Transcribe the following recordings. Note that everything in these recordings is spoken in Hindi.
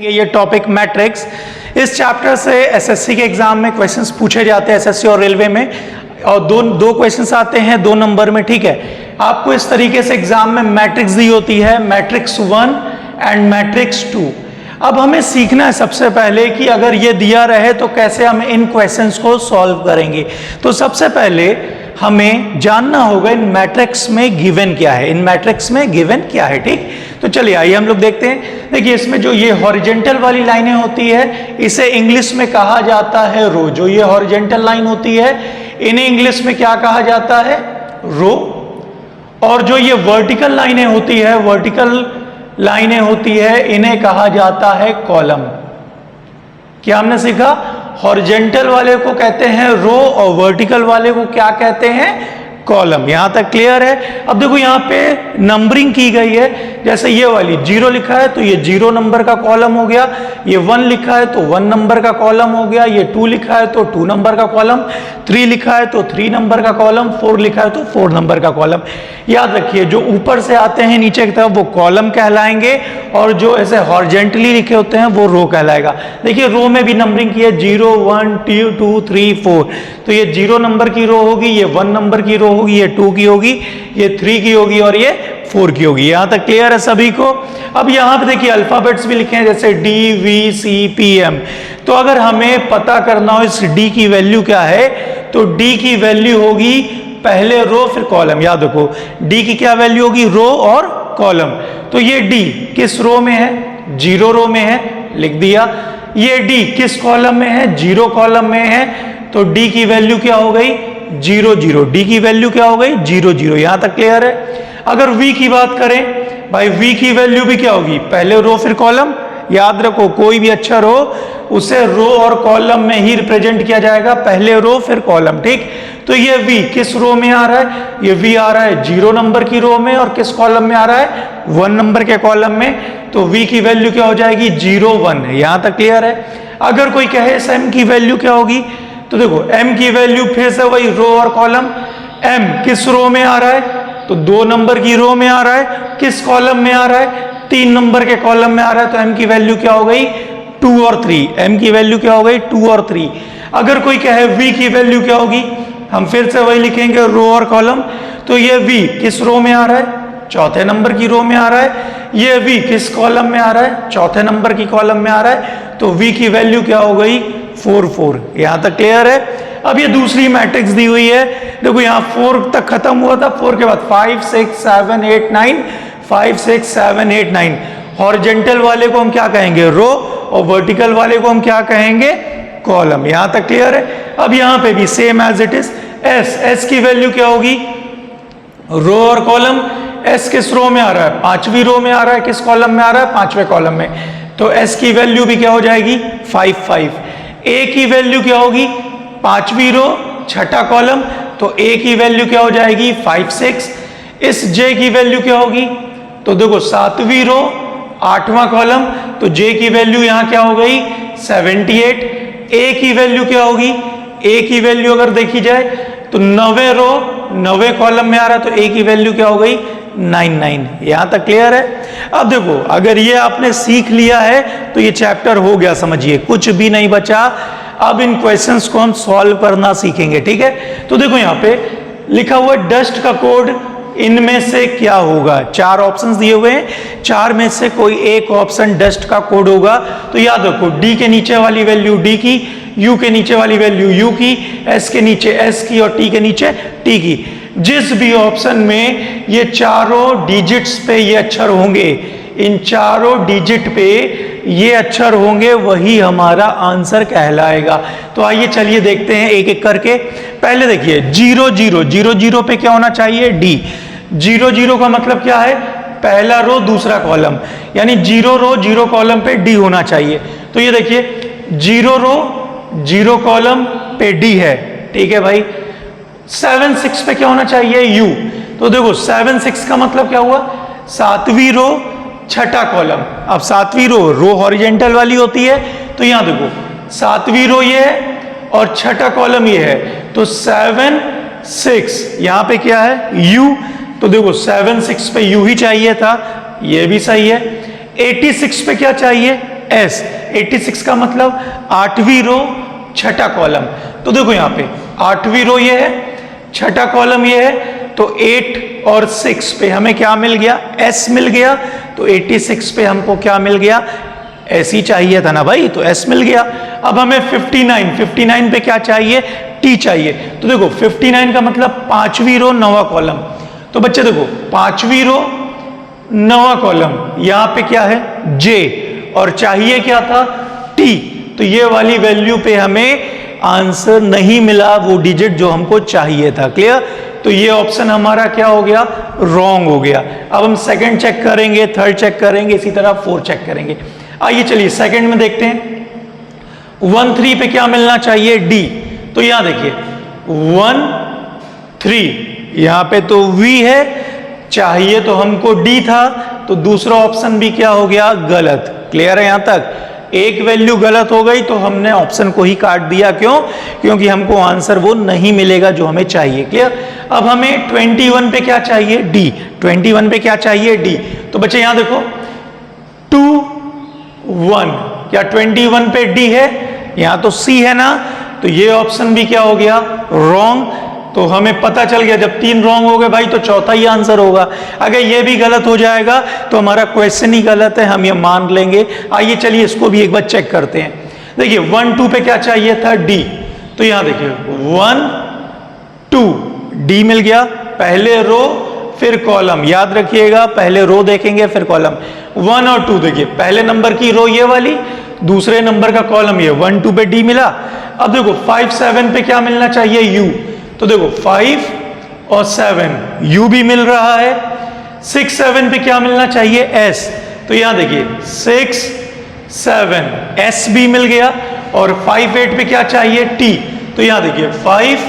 ये टॉपिक मैट्रिक्स। इस चैप्टर से एसएससी के एग्जाम में क्वेश्चंस पूछे जाते हैं, एसएससी और रेलवे में, और दो क्वेश्चंस आते हैं 2 नंबर में। ठीक है, आपको इस तरीके से एग्जाम में मैट्रिक्स दी होती है, मैट्रिक्स 1 एंड मैट्रिक्स 2। अब हमें सीखना है सबसे पहले कि अगर ये दिया रहे तो कैसे हम इन क्वेश्चंस को सॉल्व करेंगे। तो सबसे पहले हमें जानना होगा इन मैट्रिक्स में गिवन क्या है, इन मैट्रिक्स में गिवन क्या है। ठीक, तो चलिए आइए हम लोग देखते हैं। देखिए इसमें जो ये हॉरिजेंटल वाली लाइनें होती है इसे इंग्लिश में कहा जाता है रो। जो ये हॉरिजेंटल लाइन होती है इन्हें इंग्लिश में क्या कहा जाता है, रो। और जो ये वर्टिकल लाइनें होती है, वर्टिकल लाइनें होती है, इन्हें कहा जाता है कॉलम। क्या हमने सीखा? हॉरिजेंटल वाले को कहते हैं रो और वर्टिकल वाले को क्या कहते हैं, कॉलम। यहां तक क्लियर है? अब देखो यहां पे नंबरिंग की गई है, जैसे ये वाली 0 लिखा है तो ये 0 नंबर का कॉलम हो गया, ये 1 लिखा है तो 1 नंबर का कॉलम हो गया, ये 2 लिखा है तो 2 नंबर का कॉलम, 3 लिखा है तो 3 नंबर का कॉलम, 4 लिखा है तो 4 नंबर का कॉलम। याद रखिए जो ऊपर से आते हैं नीचे की तरफ वो कॉलम कहलाएंगे, और जो ऐसे हॉरिजेंटली लिखे होते हैं वो रो कहलाएगा। देखिए रो में भी नंबरिंग की है, 0 1 2 3 4। तो ये 0 नंबर की रो होगी, ये 1 नंबर की रो होगी, ये 2 की होगी, ये 3 की होगी और ये 4 की होगी। यहां तक क्लियर है सभी को? अब यहां पे देखिए अल्फाबेट्स भी लिखे हैं, जैसे D V C P M। तो अगर हमें पता करना हो इस D की वैल्यू क्या है तो D की वैल्यू होगी पहले रो फिर कॉलम। याद रखो D की क्या वैल्यू होगी, रो और कॉलम। तो ये D किस रो में है, 0 रो में है, लिख दिया। ये D किस कॉलम में है, 0 कॉलम में है, तो D की वैल्यू क्या हो गई, 0 0। D की वैल्यू क्या हो गई, 0 0। यहां तक क्लियर है? अगर V की बात करें भाई, V की वैल्यू भी क्या होगी, पहले रो फिर कॉलम। याद रखो कोई भी अक्षर हो उसे रो और कॉलम में ही रिप्रेजेंट किया जाएगा, पहले रो फिर कॉलम। ठीक, तो ये V किस रो में आ रहा है, ये V आ रहा है 0 नंबर की रो में, और किस कॉलम में आ रहा है, 1 नंबर के कॉलम में। तो V की वैल्यू क्या हो जाएगी, 0 1 है। यहां तक क्लियर है? अगर कोई कहे इस M की वैल्यू क्या होगी, तो देखो M की वैल्यू फिर से वही रो और कॉलम। M किस रो में आ रहा है, तो 2 नंबर की रो में आ रहा है, किस कॉलम में आ रहा है, 3 नंबर के कॉलम में आ रहा है, तो M की वैल्यू क्या हो गई, 2 और 3। M की वैल्यू क्या हो गई, 2 और 3। अगर कोई कहे V की वैल्यू क्या होगी, हम फिर से वही लिखेंगे रो और कॉलम। तो ये V किस रो में आ रहा है, 4थे नंबर की रो में आ रहा है। ये V किस कॉलम में आ रहा है, 4थे नंबर की कॉलम में आ रहा है, तो V की वैल्यू क्या हो गई, 4 4। यहां तक क्लियर है? अब ये दूसरी मैट्रिक्स दी हुई है, देखो यहाँ 4 तक खत्म हुआ था, 4 के बाद 5 6 7 8 9, 5 6 7 8 9। हॉरिजेंटल वाले को हम क्या कहेंगे, रो, और वर्टिकल वाले को हम क्या कहेंगे, कॉलम। यहां तक क्लियर है? अब यहां पे भी same as it is. S की वैल्यू क्या होगी, रो और कॉलम। S किस रो में आ रहा है, 5वीं रो में आ रहा है, किस कॉलम में आ रहा है, 5वें कॉलम में। तो S की वैल्यू भी क्या हो जाएगी, 5 5। A की वैल्यू क्या होगी, 5वीं रो 6ठा कॉलम, तो A की वैल्यू क्या हो जाएगी, 5 6। इस J की वैल्यू क्या होगी, तो देखो 7वीं रो 8वां कॉलम, तो J की वैल्यू यहां क्या हो गई, 78। A की वैल्यू क्या होगी, A की वैल्यू अगर देखी जाए तो 9वें रो 9वें कॉलम में आ रहा है, तो A की वैल्यू क्या हो गई, 9 9। यहां तक क्लियर है? अब देखो अगर ये आपने सीख लिया है तो ये चैप्टर हो गया, समझिए कुछ भी नहीं बचा। अब इन क्वेश्चंस को हम सॉल्व करना सीखेंगे। ठीक है, तो देखो यहाँ पे लिखा हुआ है डस्ट का कोड इनमें से क्या होगा। 4 ऑप्शंस दिए हुए हैं, 4 में से कोई एक ऑप्शन डस्ट का कोड होगा। तो याद रखो D के नीचे वाली वैल्यू D की, U के नीचे वाली वैल्यू U की, S के नीचे S की और T के नीचे T की। जिस भी ऑप्शन में ये चारों डिजिट्स पे ये अक्षर होंगे, इन चारों डिजिट पे ये अक्षर होंगे, वही हमारा आंसर कहलाएगा। तो आइए चलिए देखते हैं एक एक करके। पहले देखिए 0 0 0 0 पे क्या होना चाहिए, D। 0 0 का मतलब क्या है, पहला रो दूसरा कॉलम, यानी 0 रो 0 कॉलम पे D होना चाहिए। तो ये देखिए 0 रो 0 कॉलम पे D है। ठीक है भाई। 7 6 पे क्या होना चाहिए, U। तो देखो 7 6 का मतलब क्या हुआ, 7वीं रो 6ठा कॉलम। अब 7वीं रो हॉरिजेंटल वाली होती है, तो यहां देखो 7वीं रो ये है और 6ठा कॉलम ये है, तो 7 6 यहां पे क्या है, U। तो देखो 7 6 पे U ही चाहिए था, ये भी सही है। 86 पे क्या चाहिए, एस। 86 का मतलब 8वीं रो छठा कॉलम। तो देखो यहाँ पे 8वीं रो ये है, छठा कॉलम ये है, तो 8 और 6 पे हमें क्या मिल गया, एस मिल गया। तो 86 पे हमको क्या मिल गया, एस ही चाहिए था ना भाई, तो एस मिल गया। अब हमें 59 पे क्या चाहिए, टी चाहिए। तो देखो 59 का मतलब 5वीं रो 9वां कॉलम। तो बच्चे देखो 5वीं रो 9वां कॉलम, यहां पे क्या है, जे, और चाहिए क्या था, टी। तो ये वाली वैल्यू पे हमें आंसर नहीं मिला, वो डिजिट जो हमको चाहिए था। क्लियर? तो ये ऑप्शन हमारा क्या हो गया, रॉन्ग हो गया। अब हम सेकंड चेक करेंगे, थर्ड चेक करेंगे, इसी तरह फोर्थ चेक करेंगे। आइए चलिए सेकंड में देखते हैं। 1 3 पे क्या मिलना चाहिए, डी। तो यहां देखिए 1 3, यहां पे तो वी है, चाहिए तो हमको डी था, तो दूसरा ऑप्शन भी क्या हो गया, गलत। क्लियर है? यहां तक एक वैल्यू गलत हो गई तो हमने ऑप्शन को ही काट दिया। क्यों? क्योंकि हमको आंसर वो नहीं मिलेगा जो हमें चाहिए। क्लियर? अब हमें 21 पे क्या चाहिए, डी। 21 पे क्या चाहिए, डी। तो बच्चे यहां देखो 2 1, क्या 21 पे डी है, यहां तो सी है ना, तो ये ऑप्शन भी क्या हो गया, रॉन्ग। तो हमें पता चल गया जब 3 रॉन्ग हो गए भाई तो चौथा ही आंसर होगा। अगर ये भी गलत हो जाएगा तो हमारा क्वेश्चन ही गलत है, हम ये मान लेंगे। आइए चलिए इसको भी एक बार चेक करते हैं। देखिए 1 2 पे क्या चाहिए था, डी। तो यहां देखिए 1 2 डी मिल गया, पहले रो फिर कॉलम। याद रखिएगा पहले रो देखेंगे फिर कॉलम। 1 और 2 देखिए, पहले नंबर की रो ये वाली, दूसरे नंबर का कॉलम ये। 1 2 पे डी मिला। अब देखो 5 7 पे क्या मिलना चाहिए, यू। तो देखो 5 और 7 यू भी मिल रहा है। 6 7 पे क्या मिलना चाहिए, एस। तो यहां देखिए 6 7 एस भी मिल गया। और 5 8 पे क्या चाहिए, टी। तो यहां देखिए 5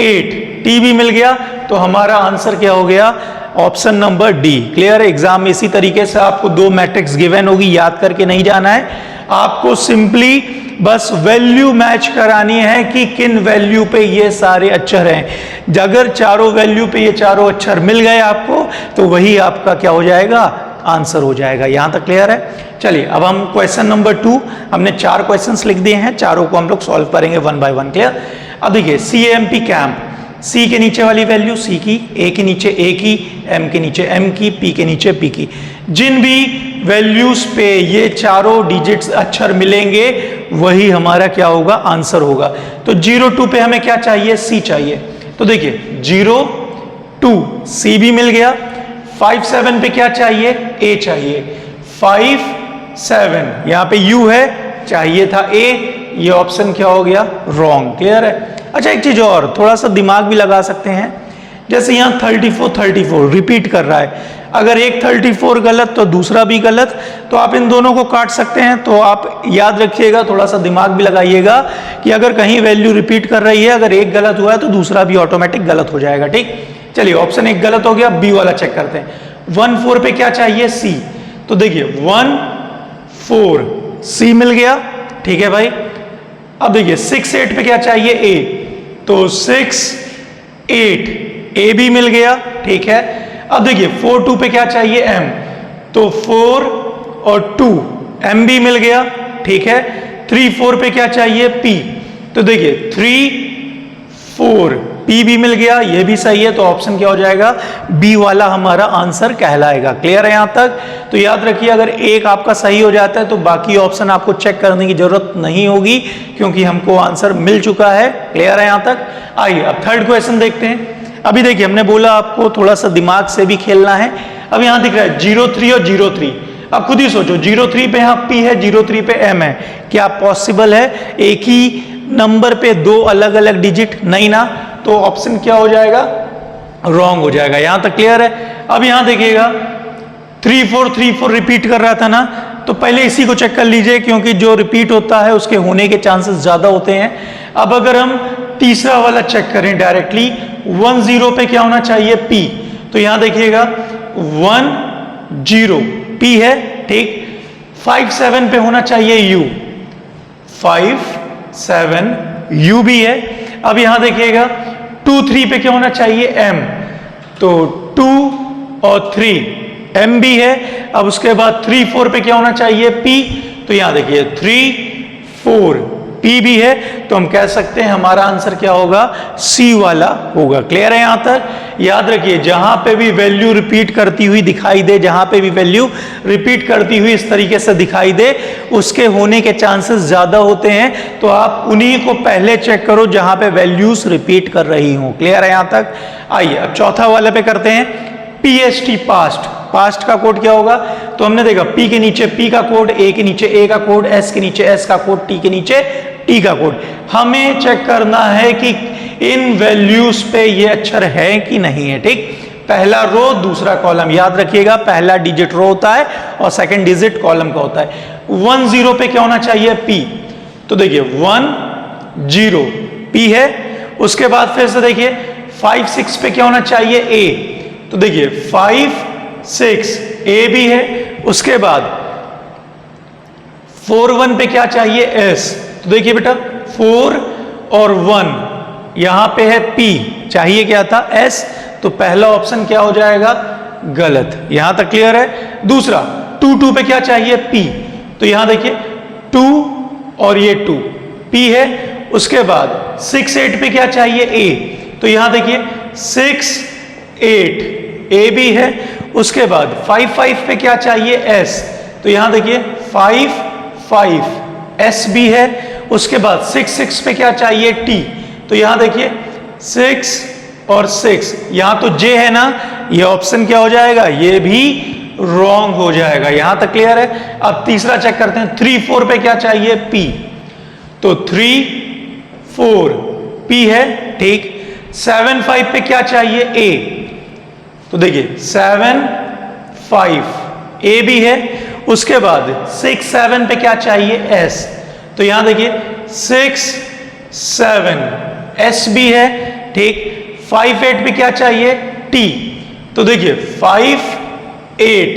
8 टी भी मिल गया। तो हमारा आंसर क्या हो गया, ऑप्शन नंबर डी। क्लियर है? एग्जाम में इसी तरीके से आपको 2 मैट्रिक्स गिवन होगी, याद करके नहीं जाना है आपको, सिंपली बस वैल्यू मैच करानी है कि किन वैल्यू पे ये सारे अक्षर हैं। अगर चारों वैल्यू पे ये चारों अक्षर मिल गए आपको तो वही आपका क्या हो जाएगा, आंसर हो जाएगा। यहां तक क्लियर है? चलिए अब हम क्वेश्चन नंबर 2, हमने 4 क्वेश्चंस लिख दिए हैं, चारों को हम लोग सॉल्व करेंगे 1 बाय 1। क्लियर? अब देखिए CAMP कैंप, सी के नीचे वाली वैल्यू सी की, ए के नीचे ए की, एम के नीचे एम की, पी के नीचे पी की। जिन भी वैल्यूज पे ये चारों डिजिट्स अक्षर मिलेंगे वही हमारा क्या होगा, आंसर होगा। तो 0 2 पे हमें क्या चाहिए, सी चाहिए। तो देखिए 0 2 सी भी मिल गया। 5 7 पे क्या चाहिए, ए चाहिए। 5 7 यहां पे यू है, चाहिए था ए, ये ऑप्शन क्या हो गया, रॉन्ग। क्लियर है? अच्छा एक चीज और, थोड़ा सा दिमाग भी लगा सकते हैं। जैसे यहाँ 34 रिपीट कर रहा है, अगर एक 34 गलत तो दूसरा भी गलत, तो आप इन दोनों को काट सकते हैं। तो आप याद रखिएगा, थोड़ा सा दिमाग भी लगाइएगा कि अगर कहीं वैल्यू रिपीट कर रही है, अगर एक गलत हुआ है तो दूसरा भी ऑटोमेटिक गलत हो जाएगा। ठीक, चलिए ऑप्शन एक गलत हो गया, बी वाला चेक करते हैं। 1 4 पे क्या चाहिए, सी। तो देखिए 1 4 सी मिल गया, ठीक है भाई। अब देखिए 6 8 पे क्या चाहिए, ए। तो 6 8 ए भी मिल गया, ठीक है। अब देखिए 4 2 पे क्या चाहिए, एम। तो 4 और 2 एम भी मिल गया, ठीक है। 3 4 पे क्या चाहिए, पी। तो देखिए 3 4 पी भी मिल गया, ये भी सही है। तो ऑप्शन क्या हो जाएगा, बी वाला हमारा आंसर कहलाएगा। क्लियर है यहां तक? तो याद रखिए अगर एक आपका सही हो जाता है तो बाकी ऑप्शन आपको चेक करने की जरूरत नहीं होगी, क्योंकि हमको आंसर मिल चुका है। क्लियर है यहां तक? आइए अब थर्ड क्वेश्चन देखते हैं। अभी देखिए हमने बोला आपको थोड़ा सा दिमाग से भी खेलना है। अब यहां दिख रहा है 0 3 और 0 3। अब खुद ही सोचो, 0 3 पे यहाँ पी है, 0 3 पे एम है, क्या पॉसिबल है एक ही नंबर पे 2 अलग अलग डिजिट? नहीं ना। तो ऑप्शन क्या हो जाएगा, रॉन्ग हो जाएगा। यहां तक क्लियर है? अब यहां देखिएगा 3 4 रिपीट कर रहा था ना, तो पहले इसी को चेक कर लीजिए, क्योंकि जो रिपीट होता है उसके होने के चांसेस ज्यादा होते हैं। अब अगर हम तीसरा वाला चेक करें डायरेक्टली, 1 0 पे क्या होना चाहिए, पी। तो यहां देखिएगा 1 0 पी है, ठीक। 5 7 पे होना चाहिए यू, 5 7 यू भी है। अब यहां देखिएगा 2 3 पे क्या होना चाहिए, एम। तो 2 और 3 एम भी है। अब उसके बाद 3 4 पे क्या होना चाहिए, पी। तो यहां देखिए 3 4 P भी है, तो हम कह सकते हैं हमारा आंसर क्या होगा, C वाला होगा। क्लियर है यहां तक? याद रखिए जहां पे भी वैल्यू रिपीट करती हुई दिखाई दे, जहां पे भी वैल्यू रिपीट करती हुई इस तरीके से दिखाई दे, उसके होने के चांसेस ज्यादा होते हैं। तो आप उन्हीं को पहले चेक करो जहां पे वैल्यूज रिपीट कर रही हूं। क्लियर है यहां तक? आइए अब चौथा वाले पे करते हैं, PST पास्ट। पास्ट का कोड क्या होगा? तो हमने देखा P के नीचे P का कोड, A के नीचे A का कोड, S के नीचे S का कोड, T के नीचे T का कोड। हमें चेक करना है कि इन वैल्यूज पे ये अक्षर है कि नहीं है। ठीक, पहला रो दूसरा कॉलम, याद रखिएगा पहला डिजिट रो होता है और सेकंड डिजिट कॉलम का होता है। 1 0 पे क्या होना चाहिए? P। तो देखिए 1 0 P है। उसके बाद फिर से देखिए 5 6 पे क्या होना चाहिए? A। तो देखिए 5 6 A भी है। उसके बाद 4 1 पे क्या चाहिए? S। तो देखिए बेटा 4 और 1 यहां पे है P, चाहिए क्या था? S। तो पहला ऑप्शन क्या हो जाएगा? गलत। यहां तक क्लियर है? दूसरा 2 2 पे क्या चाहिए? P। तो यहां देखिए 2 और ये 2 P है। उसके बाद 6 8 पे क्या चाहिए? A। तो यहां देखिए 6 8 A भी है। उसके बाद 5 5 पे क्या चाहिए? S। तो यहां देखिए 5 5 S भी है। उसके बाद 6 6 पे क्या चाहिए? T। तो यहां देखिए 6 और 6, यहां तो J है ना, ये ऑप्शन क्या हो जाएगा? ये भी रॉन्ग हो जाएगा। यहां तक क्लियर है? अब तीसरा चेक करते हैं, 3 4 पे क्या चाहिए? P। तो 3 4 P है। ठीक, 7 5 पे क्या चाहिए? A। तो देखिए 7 5 A भी है। उसके बाद 6 7 पे क्या चाहिए? S। तो यहां देखिए 6 7 S भी है। ठीक, 5 8 पे क्या चाहिए? T। तो देखिए 5 8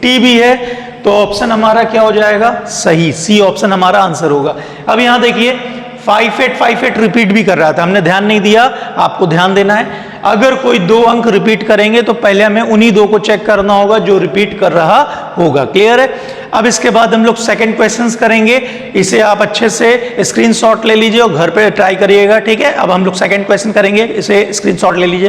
T भी है। तो ऑप्शन हमारा क्या हो जाएगा? सही, C ऑप्शन हमारा आंसर होगा। अब यहां देखिए 5 8 रिपीट भी कर रहा था, हमने ध्यान नहीं दिया, आपको ध्यान देना है। अगर कोई 2 अंक रिपीट करेंगे तो पहले हमें उन्हीं 2 को चेक करना होगा जो रिपीट कर रहा होगा। क्लियर है? अब इसके बाद हम लोग सेकंड क्वेश्चंस करेंगे। इसे आप अच्छे से स्क्रीनशॉट ले लीजिए और घर पे ट्राई करिएगा। ठीक है, अब हम लोग सेकंड क्वेश्चन करेंगे, इसे स्क्रीनशॉट ले लीजिए।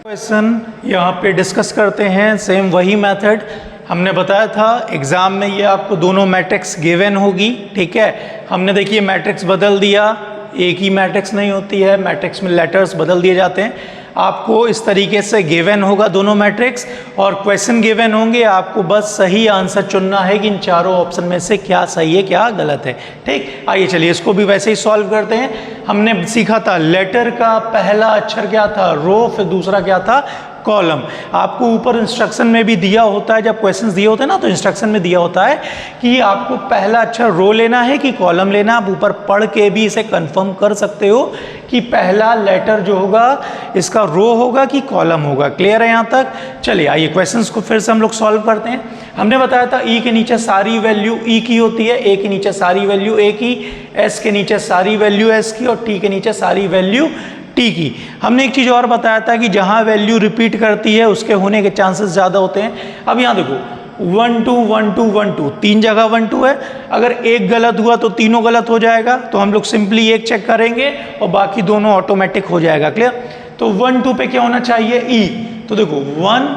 क्वेश्चन यहाँ पे डिस्कस करते हैं, सेम वही मेथड हमने बताया था एग्जाम में, ये आपको दोनों मैट्रिक्स गिवन होगी। ठीक है, हमने देखिए मैट्रिक्स बदल दिया, एक ही मैट्रिक्स नहीं होती है, मैट्रिक्स में लेटर्स बदल दिए जाते हैं। आपको इस तरीके से गिवन होगा दोनों मैट्रिक्स और क्वेश्चन गिवन होंगे, आपको बस सही आंसर चुनना है कि इन चारों ऑप्शन में से क्या सही है क्या गलत है। ठीक, आइए चलिए इसको भी वैसे ही सॉल्व करते हैं। हमने सीखा था लेटर का पहला अक्षर क्या था? रो, फिर दूसरा क्या था? कॉलम। आपको ऊपर इंस्ट्रक्शन में भी दिया होता है, जब क्वेश्चंस दिए होते हैं ना तो इंस्ट्रक्शन में दिया होता है कि आपको पहला अक्षर रो लेना है कि कॉलम लेना। आप ऊपर पढ़ के भी इसे कंफर्म कर सकते हो कि पहला लेटर जो होगा इसका रो होगा कि कॉलम होगा। क्लियर है यहाँ तक? चलिए आइए क्वेश्चंस को फिर से हम लोग सॉल्व करते हैं। हमने बताया था ई के नीचे सारी वैल्यू ई की होती है, ए के नीचे सारी वैल्यू ए की, एस के नीचे सारी वैल्यू एस की और टी के नीचे सारी वैल्यू टी की। हमने एक चीज और बताया था कि जहां वैल्यू रिपीट करती है उसके होने के चांसेस ज्यादा होते हैं। अब यहां देखो 1 2 1 2 1 2, 3 जगह 1 2 है। अगर एक गलत हुआ तो तीनों गलत हो जाएगा, तो हम लोग सिंपली एक चेक करेंगे और बाकी दोनों ऑटोमेटिक हो जाएगा। क्लियर? तो 1 2 पे क्या होना चाहिए? ई। तो देखो 1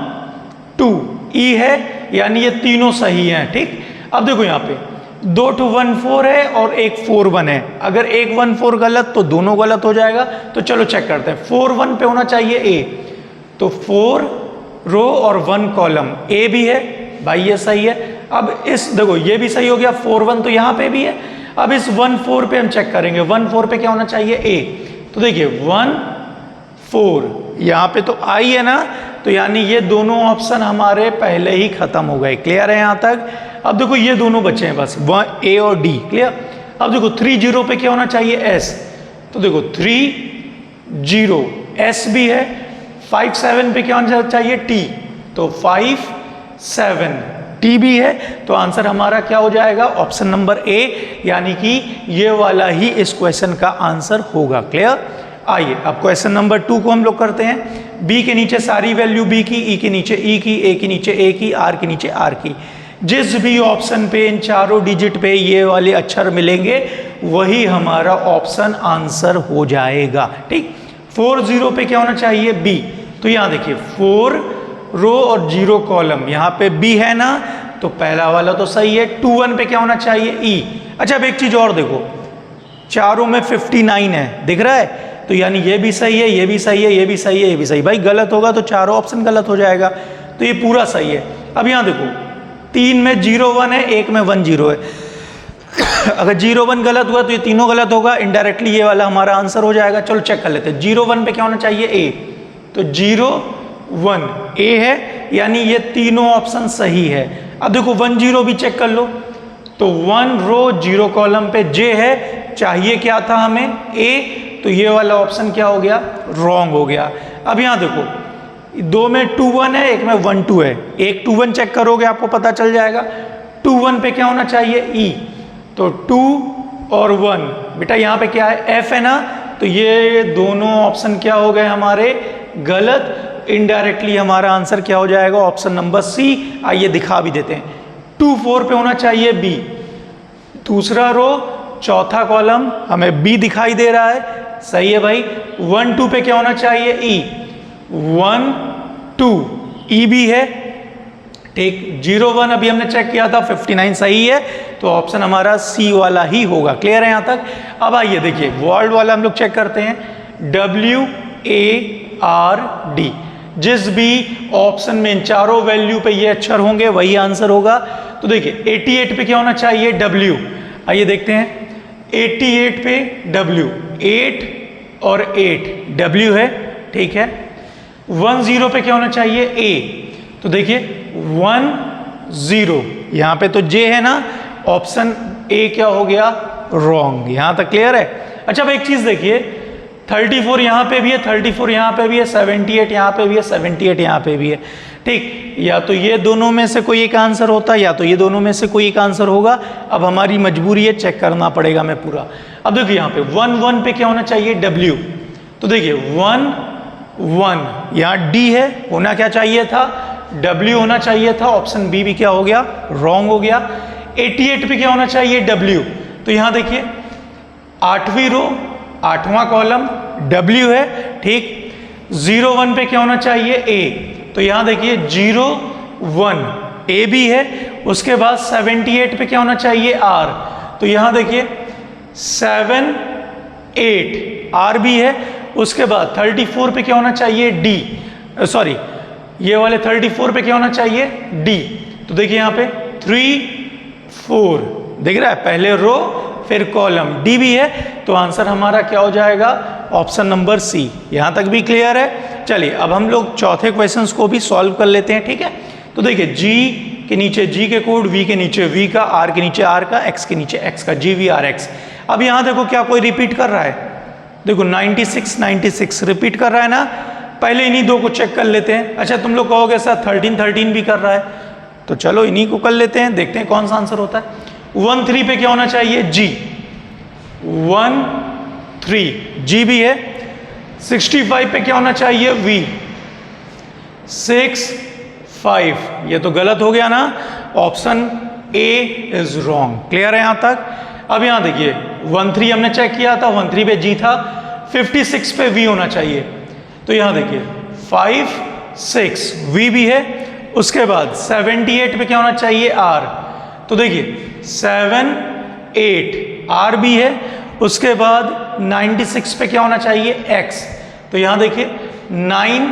2 ई है, यानी ये तीनों सही हैं। ठीक, अब देखो यहाँ पे 2 2 1 4 है और एक 4 1 है। अगर एक 1 4 गलत तो दोनों गलत हो जाएगा। तो चलो चेक करते हैं। 4 1 पे होना चाहिए ए, तो 4 रो और 1 कॉलम, ए भी है भाई, ये सही है। अब इस देखो ये भी सही हो गया, 4 1 तो यहाँ पे भी है। अब इस 1 4 पे हम चेक करेंगे। 1 4 पे क्या होना चाहिए? ए। तो देखिए 1 4 यहाँ पे तो आई है ना, तो यानी ये दोनों ऑप्शन हमारे पहले ही खत्म हो गए। क्लियर है यहाँ तक? अब देखो ये दोनों बचे हैं बस, ए और डी। क्लियर? अब देखो 3 0 पे क्या होना चाहिए? एस। तो देखो 3 0 एस भी है। 5 7 पे क्या होना चाहिए? टी। तो 5 7 टी भी है। तो आंसर हमारा क्या हो जाएगा? ऑप्शन नंबर ए, यानी कि ये वाला ही इस क्वेश्चन का आंसर होगा। क्लियर? आइए अब क्वेश्चन नंबर 2 को हम लोग करते हैं। बी के नीचे सारी वैल्यू बी की, ई के नीचे ई की, ए के नीचे ए की, आर के नीचे आर की। जिस भी ऑप्शन पे इन चारों डिजिट पे ये वाले अक्षर मिलेंगे वही हमारा ऑप्शन आंसर हो जाएगा। ठीक, 4 0 पे क्या होना चाहिए? बी। तो यहाँ देखिए 4 रो और 0 कॉलम, यहाँ पे बी है ना, तो पहला वाला तो सही है। 2 1 पे क्या होना चाहिए? ई। अच्छा अब एक चीज और देखो, चारों में 59 है, दिख रहा है, तो यानी ये भी सही है, ये भी सही है, ये भी सही है, ये भी सही। भाई गलत होगा तो चारों ऑप्शन गलत हो जाएगा, तो ये पूरा सही है। अब यहाँ देखो 3 में 0 1 है, 1 में 1 0 है। अगर 0 1 गलत हुआ तो ये तीनों गलत होगा, इनडायरेक्टली ये वाला हमारा आंसर हो जाएगा। चलो चेक कर लेते हैं। 0 1 पे क्या होना चाहिए? ए। तो 0 1 ए है, यानी ये तीनों ऑप्शन सही है। अब देखो 1 0 भी चेक कर लो, तो 1 रो 0 कॉलम पे जे है, चाहिए क्या था हमें? ए, तो ये वाला ऑप्शन क्या हो गया? रॉन्ग हो गया। अब यहाँ देखो 2 में 2 1 है, 1 में 1 2 है। 1 2 1 चेक करोगे आपको पता चल जाएगा। 2 1 पे क्या होना चाहिए? ई। तो 2 और 1 बेटा यहाँ पे क्या है? एफ है ना, तो ये दोनों ऑप्शन क्या हो गए हमारे? गलत। इनडायरेक्टली हमारा आंसर क्या हो जाएगा? Option number C. आइए दिखा भी देते हैं। 2 4 पे होना चाहिए बी, दूसरा रो चौथा कॉलम हमें बी दिखाई दे रहा है, सही है भाई। 1 2 पे क्या होना चाहिए? ई। 1 2 ई भी है, ठीक। 0 1 अभी हमने चेक किया था, 59 सही है, तो ऑप्शन हमारा सी वाला ही होगा। क्लियर है यहाँ तक? अब आइए देखिए वर्ड वाला हम लोग चेक करते हैं। WARD, जिस भी ऑप्शन में इन चारों वैल्यू पे ये अक्षर होंगे वही आंसर होगा। तो देखिए 88 पे क्या होना चाहिए? W। आइए देखते हैं 88 पे W, 8 और 8 W है, ठीक है। 1 0 पे क्या होना चाहिए? A। तो देखिए 1 0, यहाँ पे तो J है ना, ऑप्शन A क्या हो गया? रॉन्ग। यहाँ तक क्लियर है? अच्छा अब एक चीज देखिए, 34 यहाँ पे भी है, 34 यहाँ पे भी है, 78 यहाँ पे भी है, 78 यहाँ पे भी है, ठीक। या तो ये दोनों में से कोई एक आंसर होता है, या तो ये दोनों में से कोई एक आंसर होगा। अब हमारी मजबूरी है, चेक करना पड़ेगा मैं पूरा। अब देखिए यहाँ पे 1 1 पे क्या होना चाहिए? W। तो देखिए 1 1 यहाँ D है, होना क्या चाहिए था? W होना चाहिए था। ऑप्शन बी भी क्या हो गया? रॉन्ग हो गया। 88 पे क्या होना चाहिए? W। तो यहाँ देखिए 8वीं रो 8वां कॉलम W है, ठीक। 0 1 पे क्या होना चाहिए? A। तो यहां देखिए 0 1 A भी है, उसके बाद 78 पे क्या होना चाहिए? R। तो यहां देखिए 7 8 R भी है, उसके बाद 34 पे क्या होना चाहिए? D। सॉरी, ये वाले 34 पे क्या होना चाहिए? D। तो देखिए यहां पे 3 4 दिख रहा है, पहले रो फिर कॉलम, D भी है, तो आंसर हमारा क्या हो जाएगा? Option number C. यहां तक भी क्लियर है? चलिए अब हम लोग चौथे क्वेश्चंस को भी सॉल्व कर लेते हैं, ठीक है। तो देखिए G के नीचे G के कोड, V के नीचे V का, R के नीचे R का, X के नीचे X का, GVRX। अब यहां देखो क्या कोई रिपीट कर रहा है? देखो 96 96 रिपीट कर रहा है ना। पहले इन्हीं दो को चेक कर लेते हैं। अच्छा तुम लोग कहोगे सर 13 13 भी कर रहा है, तो चलो इन्हीं को कर लेते हैं, देखते हैं कौन सा आंसर होता है। 1 3 पे क्या होना चाहिए? G। 1 3 G भी है। 65 पे क्या होना चाहिए? V। 6 5 ये तो गलत हो गया ना, option A is wrong. Clear है यहां तक? अब यहां देखिए 1 3 हमने चेक किया था, 1 3 पे G था, 56 पे V होना चाहिए। तो यहां देखिए 5 6 V भी है, उसके बाद 78 पे क्या होना चाहिए? R। तो देखिए 7 8 R भी है, उसके बाद 96 पे क्या होना चाहिए? X। तो यहां देखिए 9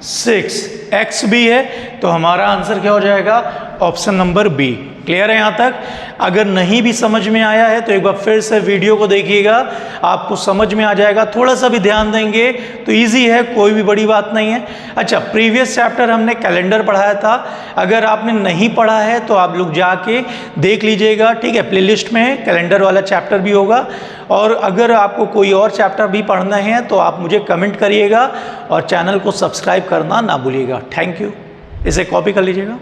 6 X भी है, तो हमारा आंसर क्या हो जाएगा? Option number B. क्लियर है यहां तक? अगर नहीं भी समझ में आया है तो एक बार फिर से वीडियो को देखिएगा, आपको समझ में आ जाएगा। थोड़ा सा भी ध्यान देंगे तो इजी है, कोई भी बड़ी बात नहीं है। अच्छा, प्रीवियस चैप्टर हमने कैलेंडर पढ़ाया था, अगर आपने नहीं पढ़ा है तो आप लोग जाके देख लीजिएगा, ठीक है। प्लेलिस्ट में कैलेंडर वाला चैप्टर भी होगा, और अगर आपको कोई और चैप्टर भी पढ़ना है तो आप मुझे कमेंट करिएगा और चैनल को सब्सक्राइब करना ना भूलिएगा। Thank you. इसे कॉपी कर लीजिएगा।